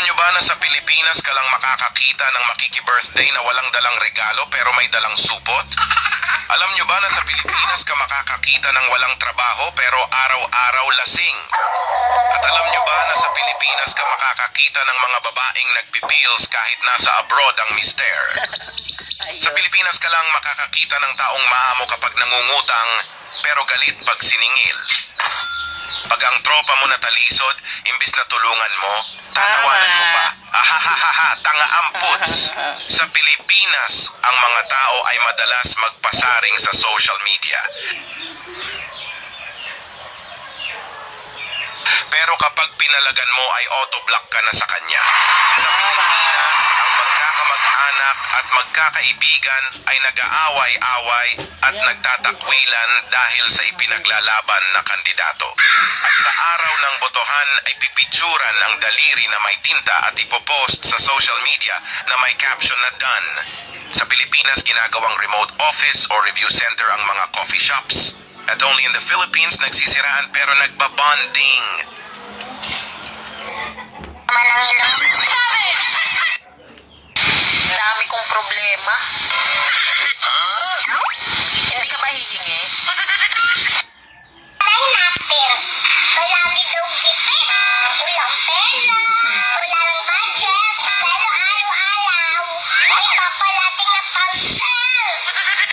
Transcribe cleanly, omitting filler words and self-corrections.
Alam nyo ba na sa Pilipinas ka lang makakakita ng makiki-birthday na walang dalang regalo pero may dalang supot? Alam nyo ba na sa Pilipinas ka makakakita ng walang trabaho pero araw-araw lasing? At alam nyo ba na sa Pilipinas ka makakakita ng mga babaeng nagpipills kahit nasa abroad ang mister? Sa Pilipinas ka lang makakakita ng taong maamo kapag nangungutang pero galit pag siningil. Pag ang tropa mo natalisod, imbis na tulungan mo, tatawanan mo pa. Ahahaha, tanga amputs. Sa Pilipinas, ang mga tao ay madalas magpasaring sa social media. Pero kapag pinalagan mo ay autoblock ka na sa kanya. Sa Pilipinas, ang magkakamag-anak at magkakaibigan ay nag-aaway-away at nagtatakwilan dahil sa ipinaglalaban na kandidato. At sa araw ng botohan ay pipicturan ang daliri na may tinta at ipopost sa social media na may caption na done. Sa Pilipinas, ginagawang remote office or review center ang mga coffee shops. At only in the Philippines, nagsisiraan pero nagbabonding. Dami kong problema. Hindi ka ba hihingi? Pineapple. Palagi daw